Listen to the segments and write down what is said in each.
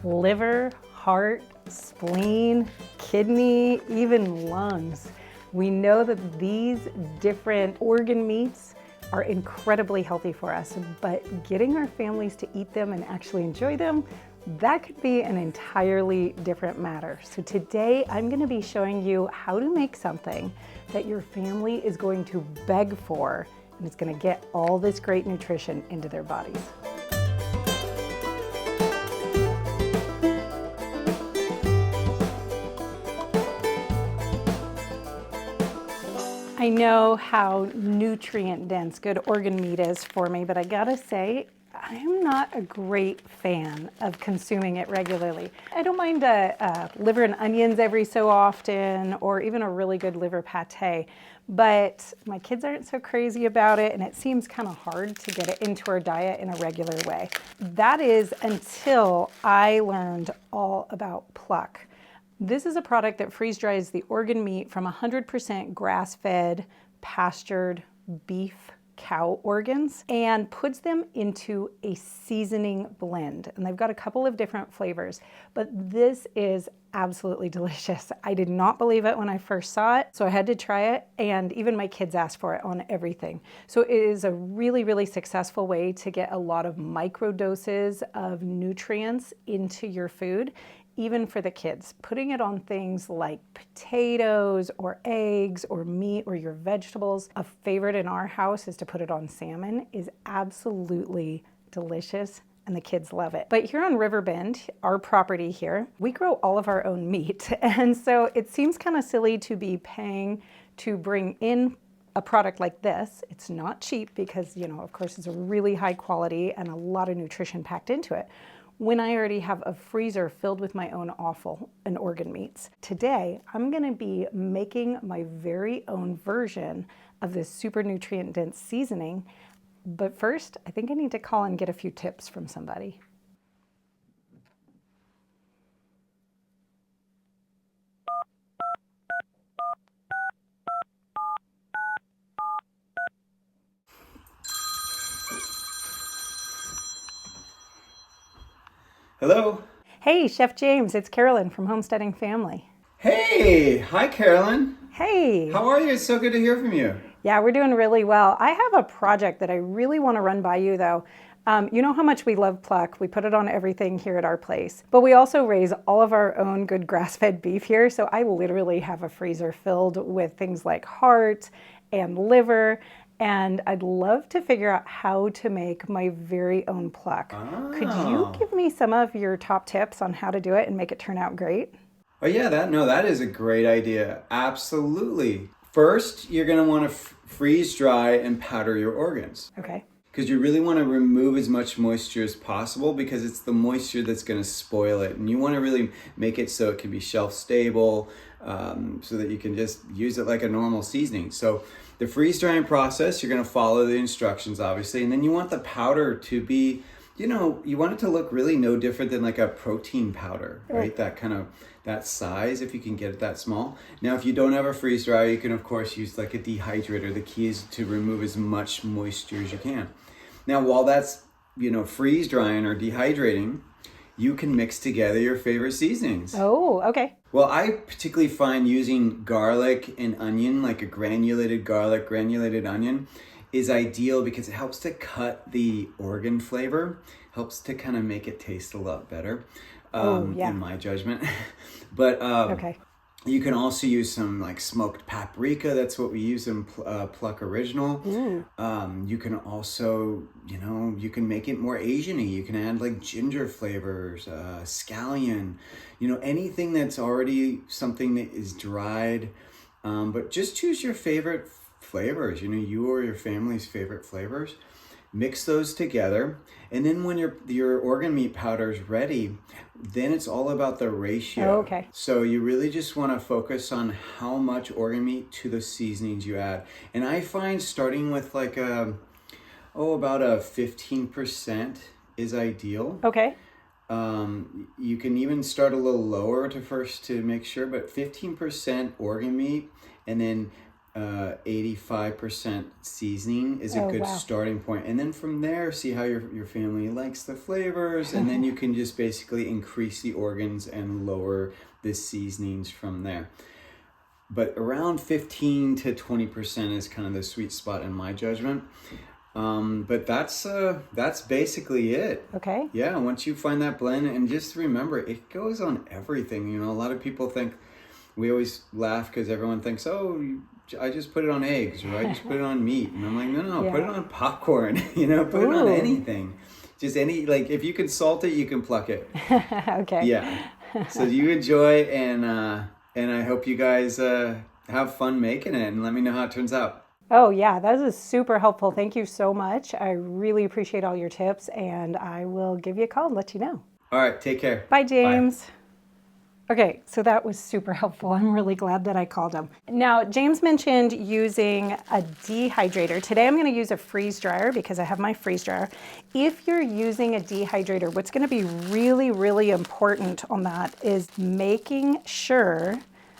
liver, heart, spleen, kidney, even lungs. We know that these different organ meats are incredibly healthy for us, but getting our families to eat them and actually enjoy them, that could be an entirely different matter. So today I'm going to be showing you how to make something that your family is going to beg for, and it's going to get all this great nutrition into their bodies. I know how nutrient dense good organ meat is for me, but I gotta say, I am not a great fan of consuming it regularly. I don't mind liver and onions every so often, or even a really good liver pate, but my kids aren't so crazy about it, and it seems kind of hard to get it into our diet in a regular way. That is until I learned all about Pluck. This is a product that freeze dries the organ meat from 100% grass-fed, pastured beef cow organs and puts them into a seasoning blend. And they've got a couple of different flavors, but this is absolutely delicious. I did not believe it when I first saw it, so I had to try it, and even my kids asked for it on everything. So it is a really, really successful way to get a lot of micro doses of nutrients into your food. Even for the kids, putting it on things like potatoes or eggs or meat or your vegetables. A favorite in our house is to put it on salmon. Is absolutely delicious, and the kids love it. But here on Riverbend, our property here, we grow all of our own meat. And so it seems kind of silly to be paying to bring in a product like this. It's not cheap because, you know, of course it's a really high quality and a lot of nutrition packed into it, when I already have a freezer filled with my own offal and organ meats. Today, I'm gonna be making my very own version of this super nutrient dense seasoning. But first, I think I need to call and get a few tips from somebody. Hello. Hey, Chef James, it's Carolyn from Homesteading Family. Hey, hi Carolyn. Hey. How are you? It's so good to hear from you. Yeah, we're doing really well. I have a project that I really want to run by you though. You know how much we love Pluck. We put it on everything here at our place, but we also raise all of our own good grass-fed beef here. So I literally have a freezer filled with things like heart and liver, and I'd love to figure out how to make my very own Pluck. Oh. Could you give me some of your top tips on how to do it and make it turn out great? Oh yeah, that is a great idea. Absolutely. First, you're going to want to freeze dry and powder your organs. Okay. Because you really want to remove as much moisture as possible, because it's the moisture that's going to spoil it. And you want to really make it so it can be shelf stable, so that you can just use it like a normal seasoning. So the freeze drying process, you're going to follow the instructions, obviously. And then you want the powder to be, you know, you want it to look really no different than like a protein powder, right? That size, if you can get it that small. Now, if you don't have a freeze dryer, you can of course use like a dehydrator. The key is to remove as much moisture as you can. Now, while that's, you know, freeze drying or dehydrating, you can mix together your favorite seasonings. Oh, okay. Well, I particularly find using garlic and onion, like a granulated garlic, granulated onion, is ideal because it helps to cut the organ flavor, helps to kind of make it taste a lot better, in my judgment. But Okay. you can also use some like smoked paprika. That's what we use in Pluck Original. You can also, you know, you can make it more Asian-y. You can add like ginger flavors, scallion, you know, anything that's already something that is dried. But just choose your favorite flavors, you know, you or your family's favorite flavors. Mix those together, and then when your organ meat powder is ready, then it's all about the ratio. Oh, okay. So you really just want to focus on how much organ meat to the seasonings you add. And I find starting with like about a 15% is ideal. Okay. You can even start a little lower to make sure, but 15% organ meat, and then 85% seasoning is a Oh, good wow. starting point. And then from there, see how your family likes the flavors. And then you can just basically increase the organs and lower the seasonings from there. But around 15 to 20% is kind of the sweet spot in my judgment. But that's basically it. Okay. Yeah, once you find that blend, and just remember, it goes on everything. You know, a lot of people think, we always laugh because everyone thinks, oh, I just put it on eggs, or I just put it on meat. And I'm like, no, Yeah. put it on popcorn, you know, put it on Ooh. anything. Just any, like, if you can salt it, you can pluck it. Okay. Yeah. So you enjoy, and I hope you guys have fun making it, and let me know how it turns out. Oh, yeah, that is super helpful. Thank you so much. I really appreciate all your tips, and I will give you a call and let you know. All right, take care. Bye, James. Okay, so that was super helpful. I'm really glad that I called him. Now, James mentioned using a dehydrator. Today I'm going to use a freeze dryer because I have my freeze dryer. If you're using a dehydrator, what's going to be really, really important on that is making sure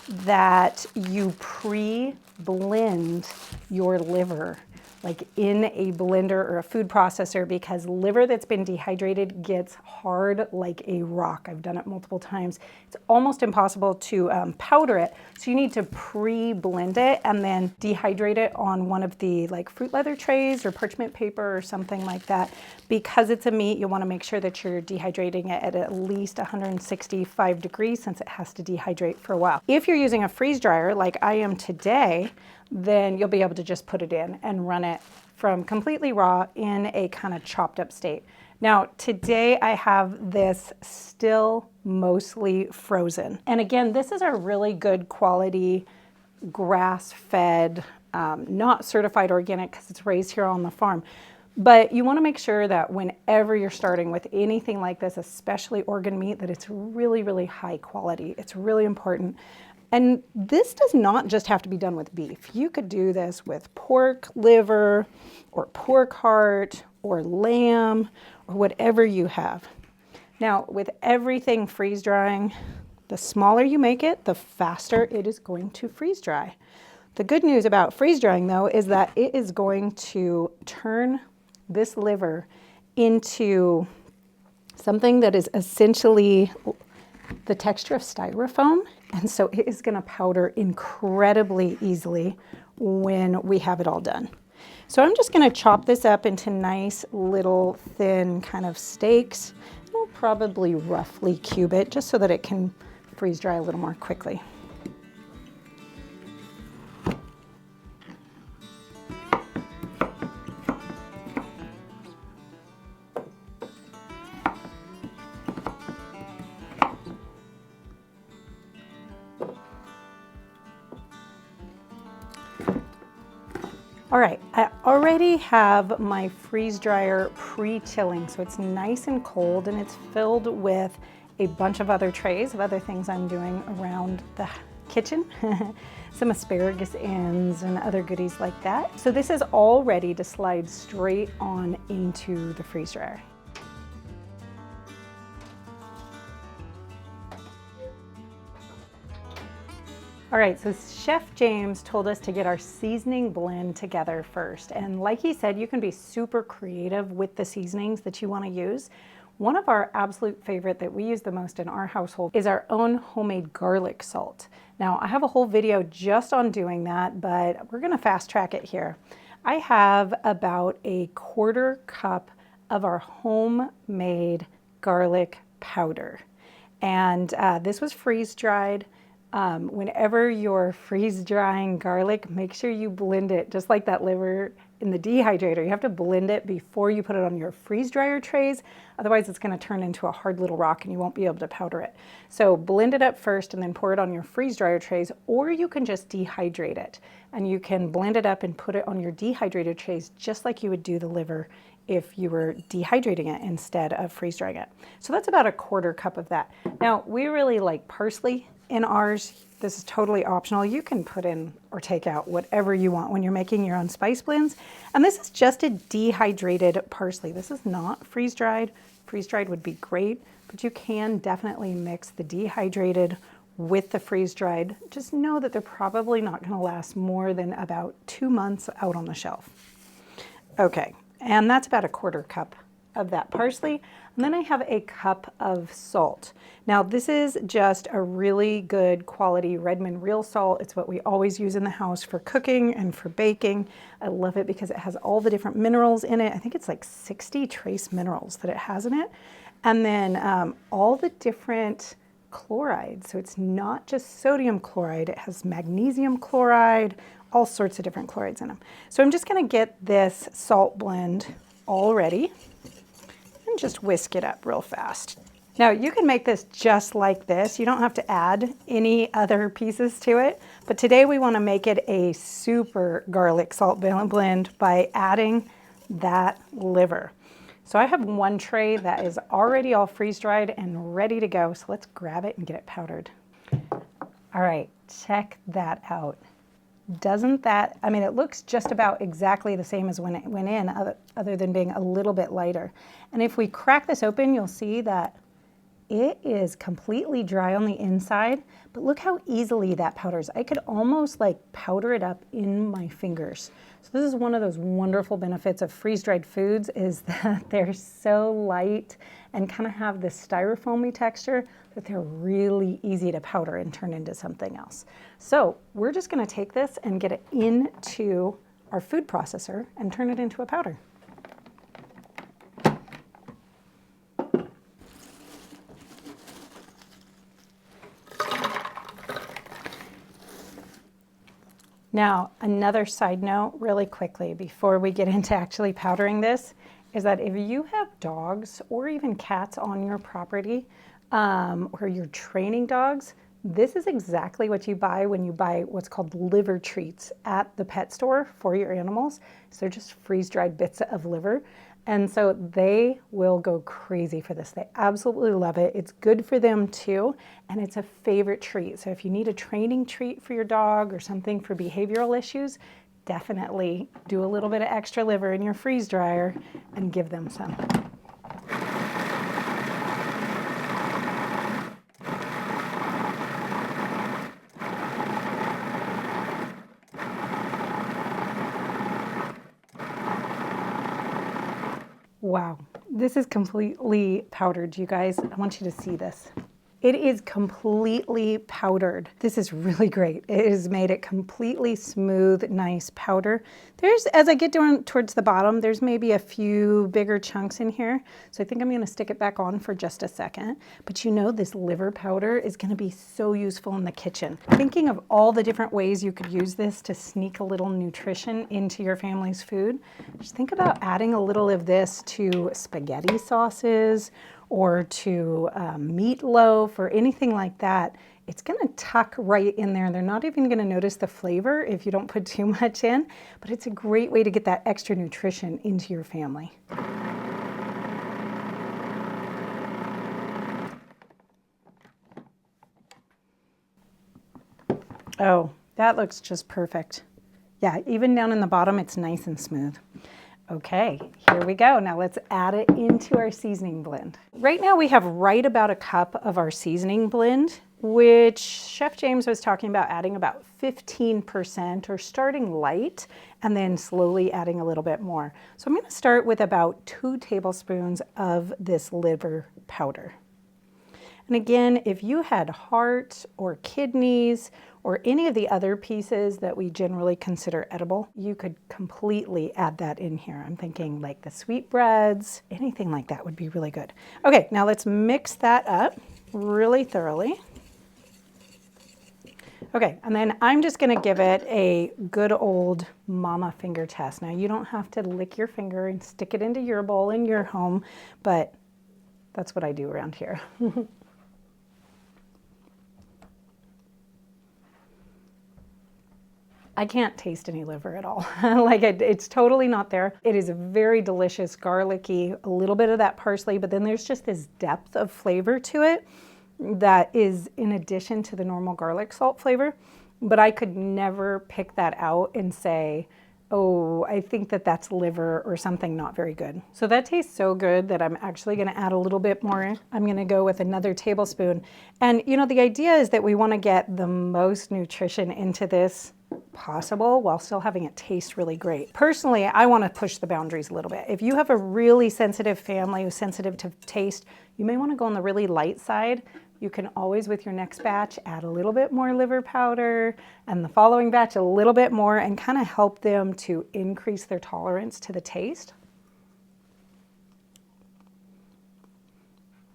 that you pre-blend your liver, like in a blender or a food processor, because liver that's been dehydrated gets hard like a rock. I've done it multiple times. It's almost impossible to powder it. So you need to pre-blend it and then dehydrate it on one of the like fruit leather trays or parchment paper or something like that. Because it's a meat, you want to make sure that you're dehydrating it at least 165 degrees since it has to dehydrate for a while. If you're using a freeze dryer like I am today, then you'll be able to just put it in and run it from completely raw in a kind of chopped up state. Now, today I have this still mostly frozen. And again, this is a really good quality grass-fed, not certified organic because it's raised here on the farm. But you want to make sure that whenever you're starting with anything like this, especially organ meat, that it's really, really high quality. It's really important. And this does not just have to be done with beef. You could do this with pork liver or pork heart or lamb or whatever you have. Now, with everything freeze drying, the smaller you make it, the faster it is going to freeze dry. The good news about freeze drying, though, is that it is going to turn this liver into something that is essentially the texture of styrofoam. And so it is going to powder incredibly easily when we have it all done. So I'm just going to chop this up into nice little thin kind of steaks. I'll probably roughly cube it just so that it can freeze dry a little more quickly. All right, I already have my freeze dryer pre-chilling, so it's nice and cold and it's filled with a bunch of other trays of other things I'm doing around the kitchen. Some asparagus ends and other goodies like that. So this is all ready to slide straight on into the freeze dryer. All right, so Chef James told us to get our seasoning blend together first. And like he said, you can be super creative with the seasonings that you want to use. One of our absolute favorite that we use the most in our household is our own homemade garlic salt. Now, I have a whole video just on doing that, but we're gonna fast track it here. I have about a 1/4 cup of our homemade garlic powder. And this was freeze dried. Whenever you're freeze drying garlic, make sure you blend it just like that liver in the dehydrator. You have to blend it before you put it on your freeze dryer trays. Otherwise it's going to turn into a hard little rock and you won't be able to powder it. So blend it up first and then pour it on your freeze dryer trays, or you can just dehydrate it and you can blend it up and put it on your dehydrated trays just like you would do the liver if you were dehydrating it instead of freeze drying it. So that's about a 1/4 cup of that. Now, we really like parsley in ours. This is totally optional. You can put in or take out whatever you want when you're making your own spice blends. And this is just a dehydrated parsley. This is not freeze dried. Freeze dried would be great, but you can definitely mix the dehydrated with the freeze-dried, just know that they're probably not going to last more than about 2 months out on the shelf. Okay, and that's about a 1/4 cup of that parsley. And then I have a cup of salt. Now this is just a really good quality Redmond real salt. It's what we always use in the house for cooking and for baking. I love it because it has all the different minerals in it. I think it's like 60 trace minerals that it has in it. And then all the different chlorides. So it's not just sodium chloride, it has magnesium chloride, all sorts of different chlorides in them. So I'm just gonna get this salt blend all ready and just whisk it up real fast. Now you can make this just like this. You don't have to add any other pieces to it, but today we want to make it a super garlic salt blend by adding that liver. So I have 1 tray that is already all freeze-dried and ready to go. So let's grab it and get it powdered. All right, check that out. Doesn't that, I mean, it looks just about exactly the same as when it went in, other than being a little bit lighter. And if we crack this open, you'll see that it is completely dry on the inside, but look how easily that powders. I could almost like powder it up in my fingers. So this is one of those wonderful benefits of freeze-dried foods, is that they're so light and kind of have this styrofoamy texture that they're really easy to powder and turn into something else. So we're just gonna take this and get it into our food processor and turn it into a powder. Now, another side note really quickly before we get into actually powdering this is that if you have dogs or even cats on your property, or you're training dogs, this is exactly what you buy when you buy what's called liver treats at the pet store for your animals. So they're just freeze-dried bits of liver. And so they will go crazy for this. They absolutely love it. It's good for them too, and it's a favorite treat. So if you need a training treat for your dog or something for behavioral issues, definitely do a little bit of extra liver in your freeze dryer and give them some. Wow, this is completely powdered, you guys. I want you to see this. It is completely powdered. This is really great. It has made it completely smooth, nice powder. As I get down towards the bottom, there's maybe a few bigger chunks in here. So I think I'm gonna stick it back on for just a second. But you know, this liver powder is gonna be so useful in the kitchen. Thinking of all the different ways you could use this to sneak a little nutrition into your family's food, just think about adding a little of this to spaghetti sauces, or to meatloaf or anything like that. It's gonna tuck right in there. They're not even gonna notice the flavor if you don't put too much in, but it's a great way to get that extra nutrition into your family. Oh, that looks just perfect. Yeah, even down in the bottom, it's nice and smooth. Okay, here we go. Now let's add it into our seasoning blend. Right now we have right about a cup of our seasoning blend, which Chef James was talking about adding about 15% or starting light and then slowly adding a little bit more. So I'm gonna start with about 2 tablespoons of this liver powder. And again, if you had heart or kidneys or any of the other pieces that we generally consider edible, you could completely add that in here. I'm thinking like the sweetbreads, anything like that would be really good. Okay, now let's mix that up really thoroughly. Okay, and then I'm just gonna give it a good old mama finger test. Now you don't have to lick your finger and stick it into your bowl in your home, but that's what I do around here. I can't taste any liver at all. Like it's totally not there. It is a very delicious, garlicky, a little bit of that parsley, but then there's just this depth of flavor to it that is in addition to the normal garlic salt flavor. But I could never pick that out and say, oh, I think that that's liver or something not very good. So that tastes so good that I'm actually gonna add a little bit more. I'm gonna go with another tablespoon. And you know, the idea is that we wanna get the most nutrition into this possible while still having it taste really great. Personally, I wanna push the boundaries a little bit. If you have a really sensitive family who's sensitive to taste, you may wanna go on the really light side. You can always, with your next batch, add a little bit more liver powder, and the following batch a little bit more, and kind of help them to increase their tolerance to the taste.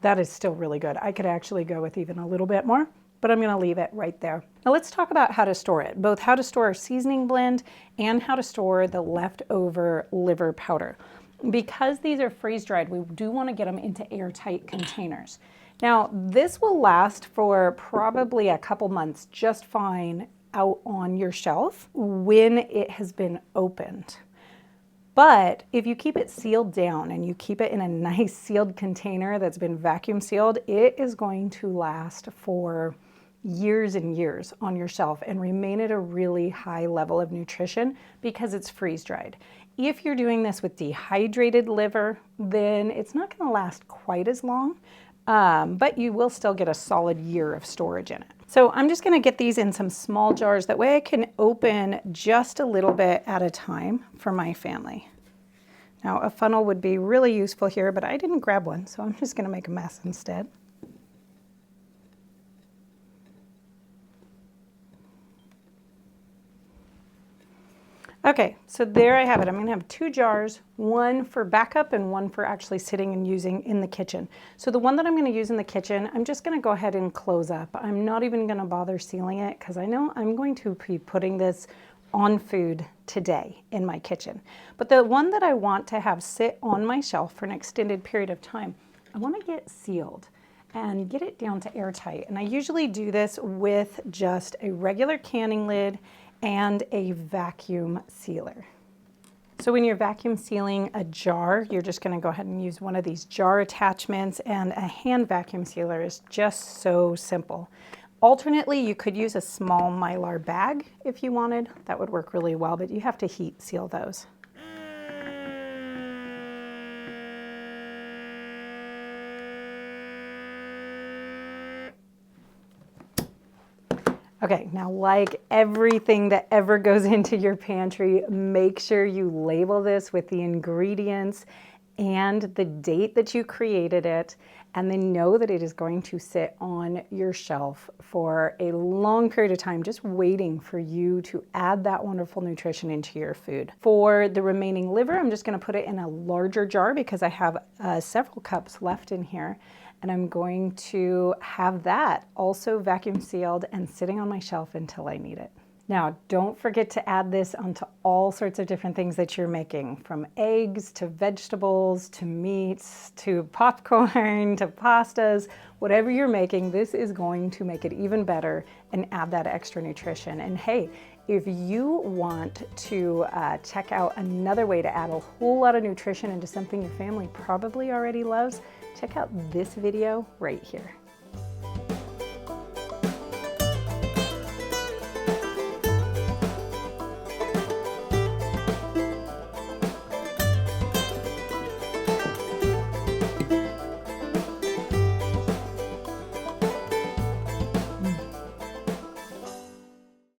That is still really good. I could actually go with even a little bit more, but I'm gonna leave it right there. Now let's talk about how to store it, both how to store our seasoning blend and how to store the leftover liver powder. Because these are freeze-dried, we do wanna get them into airtight containers. Now, this will last for probably a couple months just fine out on your shelf when it has been opened. But if you keep it sealed down and you keep it in a nice sealed container that's been vacuum sealed, it is going to last for years and years on your shelf and remain at a really high level of nutrition because it's freeze-dried. If you're doing this with dehydrated liver, then it's not going to last quite as long. But you will still get a solid year of storage in it. So I'm just going to get these in some small jars. That way I can open just a little bit at a time for my family. Now a funnel would be really useful here, but I didn't grab one, so I'm just going to make a mess instead. Okay, so there I have it. I'm gonna have 2 jars, one for backup and one for actually sitting and using in the kitchen. So the one that I'm gonna use in the kitchen, I'm just gonna go ahead and close up. I'm not even gonna bother sealing it because I know I'm going to be putting this on food today in my kitchen. But the one that I want to have sit on my shelf for an extended period of time, I wanna get sealed and get it down to airtight. And I usually do this with just a regular canning lid and a vacuum sealer. So when you're vacuum sealing a jar, you're just gonna go ahead and use one of these jar attachments, and a hand vacuum sealer is just so simple. Alternately, you could use a small Mylar bag if you wanted. That would work really well, but you have to heat seal those. Okay, now like everything that ever goes into your pantry, make sure you label this with the ingredients and the date that you created it, and then know that it is going to sit on your shelf for a long period of time, just waiting for you to add that wonderful nutrition into your food. For the remaining liver, I'm just gonna put it in a larger jar because I have several cups left in here. And I'm going to have that also vacuum sealed and sitting on my shelf until I need it. Now, don't forget to add this onto all sorts of different things that you're making, from eggs to vegetables to meats to popcorn to pastas. Whatever you're making, this is going to make it even better and add that extra nutrition. And hey, if you want to check out another way to add a whole lot of nutrition into something your family probably already loves, check out this video right here.